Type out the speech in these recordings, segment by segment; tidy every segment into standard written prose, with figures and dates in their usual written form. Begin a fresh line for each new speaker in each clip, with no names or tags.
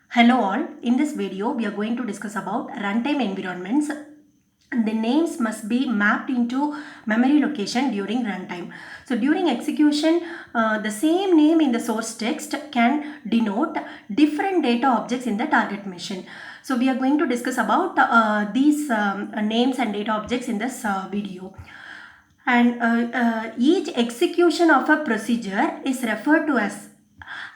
Hello all, in this video we are going to discuss about runtime environments. The names must be mapped into memory location during runtime. So during execution, the same name in the source text can denote different data objects in the target machine. So we are going to discuss about these names and data objects in this video. And each execution of a procedure is referred to as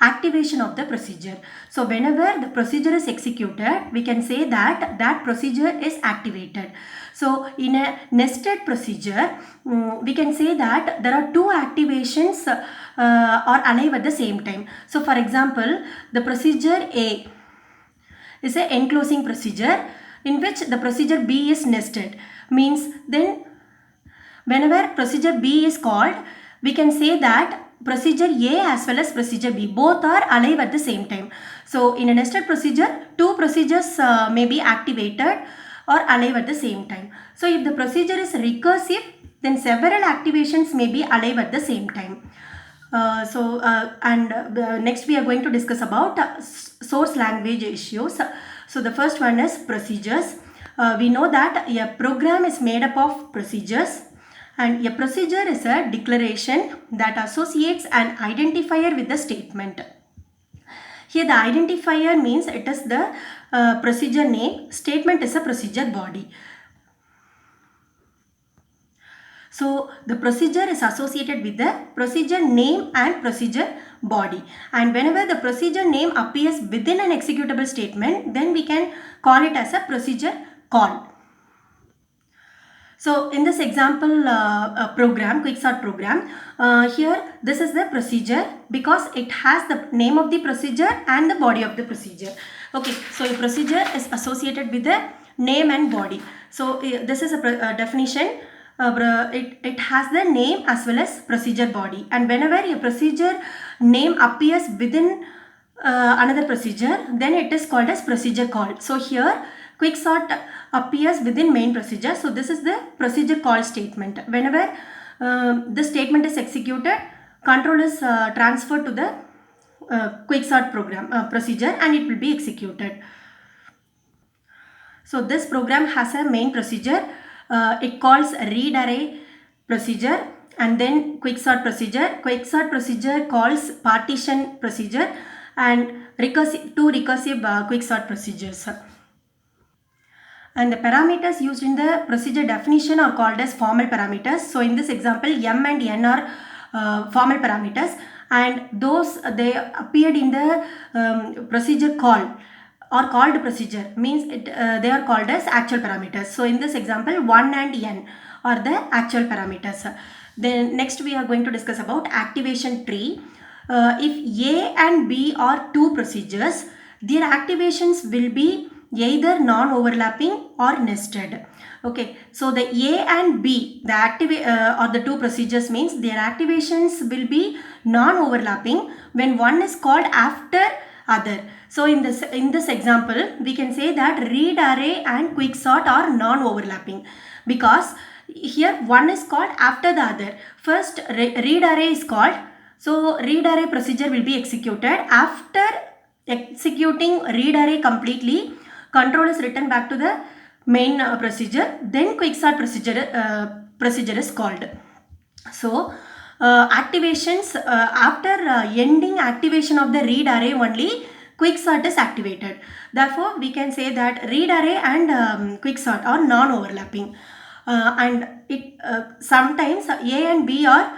activation of the procedure. So whenever the procedure is executed, we can say that that procedure is activated. So in a nested procedure, we can say that there are two activations are alive at the same time. So for example, the procedure A is an enclosing procedure in which the procedure B is nested. Means then whenever procedure B is called, we can say that procedure A as well as procedure B both are alive at the same time. So in a nested procedure, two procedures may be activated or alive at the same time. So if the procedure is recursive, then several activations may be alive at the same time. Next we are going to discuss about source language issues. So the first one is procedures. We know that a program is made up of procedures, and a procedure is a declaration that associates an identifier with the statement. Here the identifier means it is the procedure name, statement is a procedure body. So the procedure is associated with the procedure name and procedure body, and whenever the procedure name appears within an executable statement, then we can call it as a procedure call. So in this example program, quicksort program, here this is the procedure because it has the name of the procedure and the body of the procedure. Okay, so a procedure is associated with the name and body. So this is a definition. It has the name as well as procedure body, and whenever a procedure name appears within another procedure, then it is called as procedure call. So here quicksort appears within main procedure. So this is the procedure call statement. Whenever this statement is executed, control is transferred to the quicksort program procedure and it will be executed. So this program has a main procedure. It calls read array procedure and then quicksort procedure. Quicksort procedure calls partition procedure and two recursive quicksort procedures. And the parameters used in the procedure definition are called as formal parameters. So in this example, M and N are formal parameters, and those they appeared in the procedure call or called procedure means they are called as actual parameters. So in this example, 1 and N are the actual parameters. Then next we are going to discuss about activation tree. If A and B are two procedures, their activations will be either non-overlapping or nested. Okay, so the A and B, the or the two procedures means their activations will be non-overlapping when one is called after other. So in this example, we can say that read array and quicksort are non-overlapping because here one is called after the other. First read array is called, so read array procedure will be executed. After executing read array completely, control is written back to the main procedure, then quicksort procedure is called. So activations after ending activation of the read array only quicksort is activated. Therefore we can say that read array and quicksort are non-overlapping, and it sometimes A and B are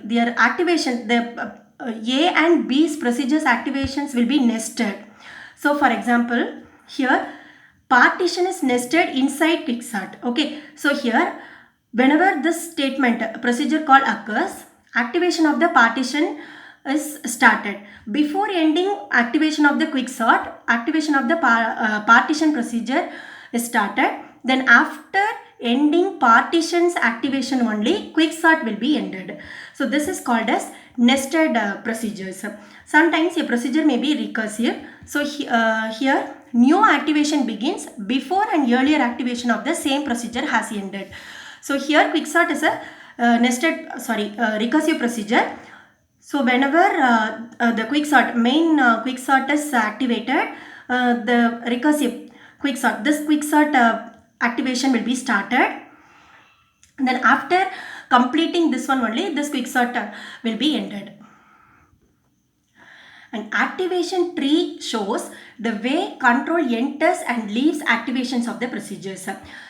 their activation, the A and B's procedures activations will be nested. So for example, here partition is nested inside quicksort. Okay, so here whenever this statement procedure call occurs, activation of the partition is started. Before ending activation of the quicksort, activation of the partition procedure is started. Then after ending partitions activation only, quicksort will be ended. So this is called as nested procedures. Sometimes a procedure may be recursive. So here new activation begins before an earlier activation of the same procedure has ended. So here quicksort is a recursive procedure. So whenever the quicksort main quicksort is activated, the recursive quicksort, this quicksort activation will be started. Then after completing this one only, this quicksort will be ended. An activation tree shows the way control enters and leaves activations of the procedures.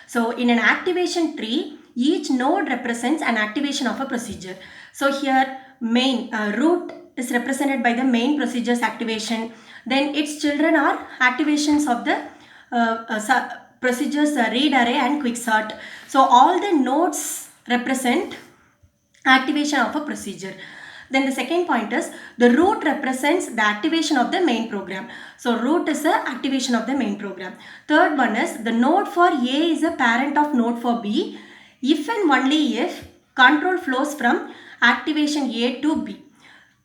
So in an activation tree, each node represents an activation of a procedure. So here main root is represented by the main procedures activation. Then its children are activations of the procedures read array and quicksort. So all the nodes represent activation of a procedure. Then the second point is the root represents the activation of the main program. So root is the activation of the main program. Third one is the node for A is a parent of node for B if and only if control flows from activation A to B.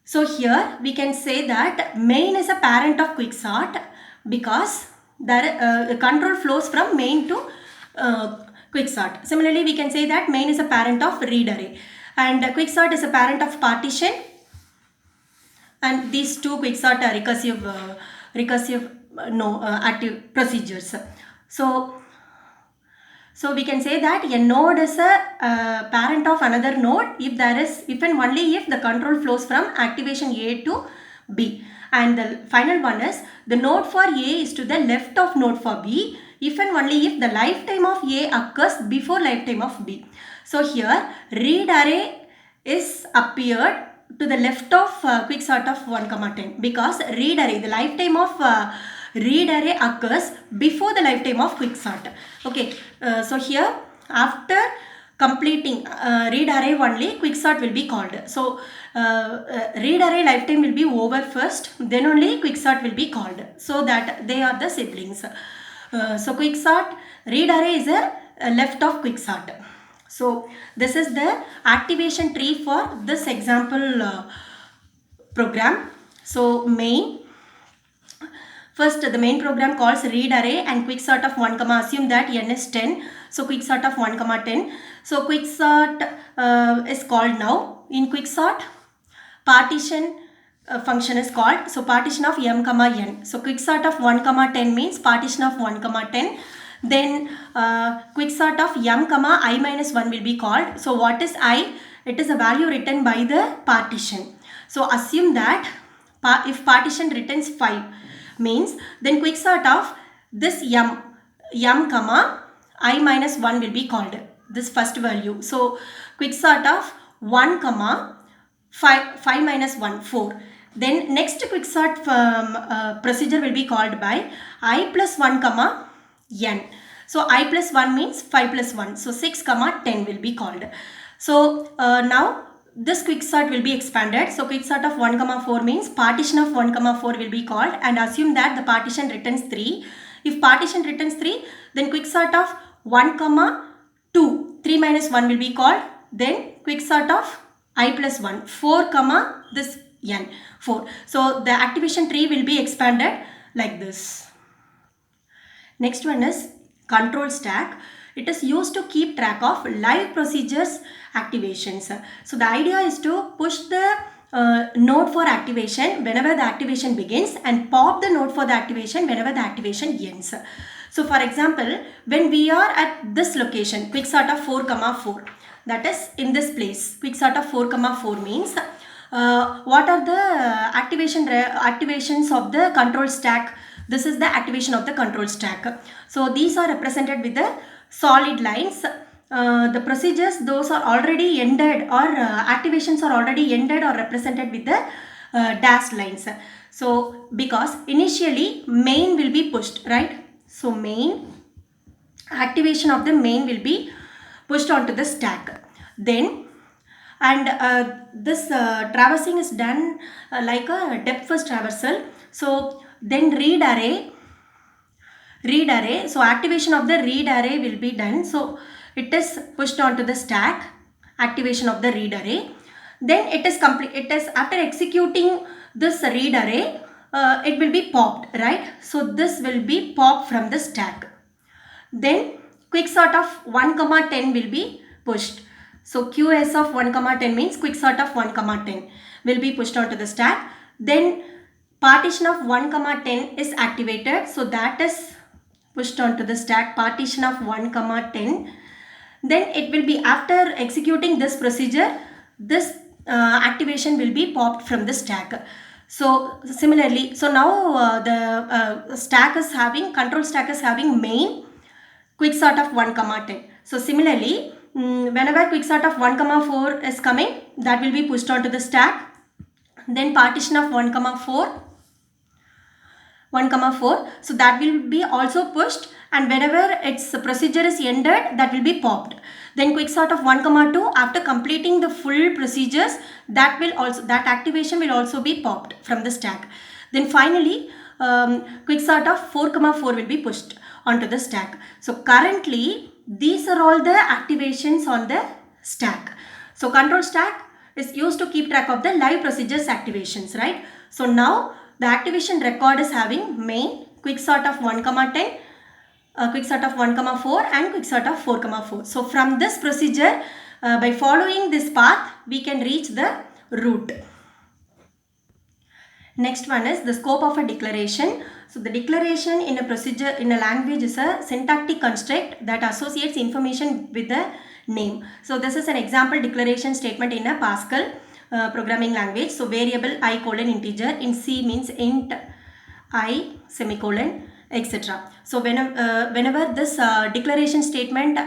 So here we can say that main is a parent of quicksort because the control flows from main to quicksort. Similarly, we can say that main is a parent of read array and quicksort is a parent of partition, and these two quicksort are recursive active procedures. So we can say that a node is a parent of another node if and only if the control flows from activation A to B. And the final one is the node for A is to the left of node for B if and only if the lifetime of A occurs before lifetime of B. So here read array is appeared to the left of quicksort of 1,10 because read array, the lifetime of read array occurs before the lifetime of quicksort. Okay, so here after completing read array only, quicksort will be called. So read array lifetime will be over first, then only quicksort will be called, so that they are the siblings. So quicksort, read array is a left of quicksort. So this is the activation tree for this example program. So first the main program calls read array and quicksort of 1, assume that n is 10. So quicksort of 1, 10. So quicksort is called now. In quicksort, partition function is called. So partition of m, n. So quicksort of 1, 10 means partition of 1, 10. Then quicksort of m, I minus 1 will be called. So what is I? It is a value written by the partition. So assume that if partition returns 5 means then quicksort of this m, I minus 1 will be called, this first value. So quicksort of 1, 5 minus 1, 4. Then next quicksort procedure will be called by I plus 1, n. So I plus 1 means 5 plus 1. So 6, 10 will be called. So now this quicksort will be expanded. So quicksort of 1, 4 means partition of 1, 4 will be called, and assume that the partition returns 3. If partition returns 3, then quicksort of 1, 2, 3 minus 1 will be called. Then quicksort of I plus 1, 4, this n, 4. So the activation tree will be expanded like this. Next one is control stack. It is used to keep track of live procedures activations. So the idea is to push the node for activation whenever the activation begins and pop the node for the activation whenever the activation ends. So for example, when we are at this location, quicksort of 4, 4, that is in this place, quicksort of 4, 4 means what are the activations of the control stack? This is the activation of the control stack. So these are represented with the solid lines. The procedures, those are already ended or activations are already ended or represented with the dashed lines. So because initially main will be pushed, right? So main, activation of the main will be pushed onto the stack. Then this traversing is done like a depth first traversal. So then read array, so activation of the read array will be done. So it is pushed onto the stack, activation of the read array. Then it is complete. It is after executing this read array, it will be popped, right? So this will be popped from the stack. Then quicksort of 1, 10 will be pushed. So QS of 1 comma 10 means quicksort of 1 comma 10 will be pushed onto the stack. Then partition of 1 comma 10 is activated. So that is pushed onto the stack, partition of 1 comma 10. Then it will be, after executing this procedure, this activation will be popped from the stack. So similarly, so now the stack is having, control stack is having main, quicksort of 1 comma 10. So similarly, whenever quicksort of 1 comma 4 is coming, that will be pushed onto the stack. Then partition of 1 comma 4, 1 comma 4, so that will be also pushed, and whenever its procedure is ended, that will be popped. Then quicksort of 1 comma 2, after completing the full procedures, that will also, that activation will also be popped from the stack. Then finally quicksort of 4 comma 4 will be pushed onto the stack. So currently these are all the activations on the stack. So control stack is used to keep track of the live procedures activations, right? So now the activation record is having main, quicksort of 1 comma 10, quicksort of 1 comma 4 and quicksort of 4 comma 4. So from this procedure, by following this path, we can reach the root. Next one is the scope of a declaration. So the declaration in a procedure in a language is a syntactic construct that associates information with the name. So this is an example declaration statement in a Pascal programming language. So variable I colon integer, in C means int I semicolon, etc. So whenever this declaration statement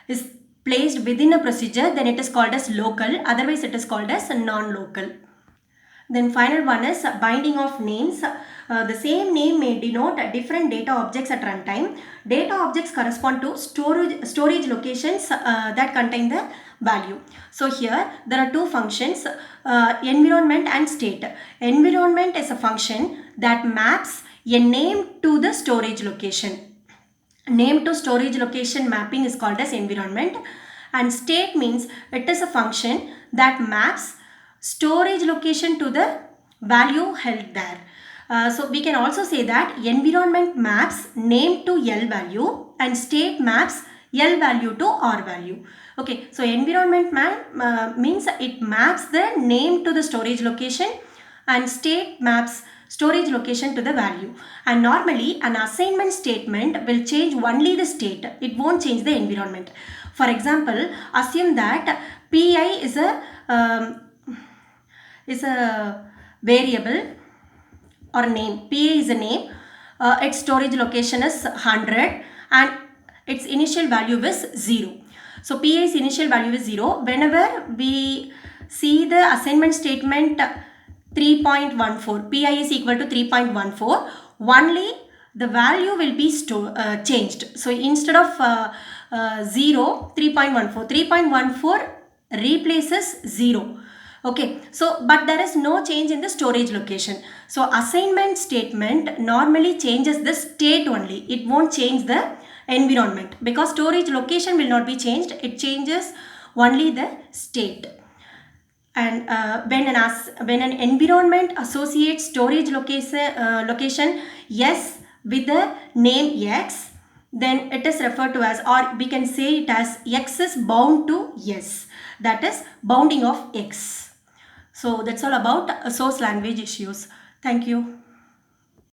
is placed within a procedure, then it is called as local, otherwise it is called as non-local. Then final one is binding of names. The same name may denote different data objects at runtime. Data objects correspond to storage locations that contain the value. So here there are two functions, environment and state. Environment is a function that maps a name to the storage location. Name to storage location mapping is called as environment, and state means it is a function that maps storage location to the value held there. So we can also say that environment maps name to L value and state maps L value to R value. Okay, so environment means it maps the name to the storage location and state maps storage location to the value. And normally an assignment statement will change only the state. It won't change the environment. For example, assume that PI is a variable or name. PA is a name. Its storage location is 100 and its initial value is 0. So PA's initial value is 0. Whenever we see the assignment statement 3.14, PI is equal to 3.14, only the value will be changed. So instead of 0, 3.14, 3.14 replaces 0. Okay, so but there is no change in the storage location. So assignment statement normally changes the state only. It won't change the environment because storage location will not be changed. It changes only the state. And when an environment associates storage location S with the name X, then it is referred to as, or we can say it as X is bound to S. That is bounding of X. So that's all about source language issues. Thank you.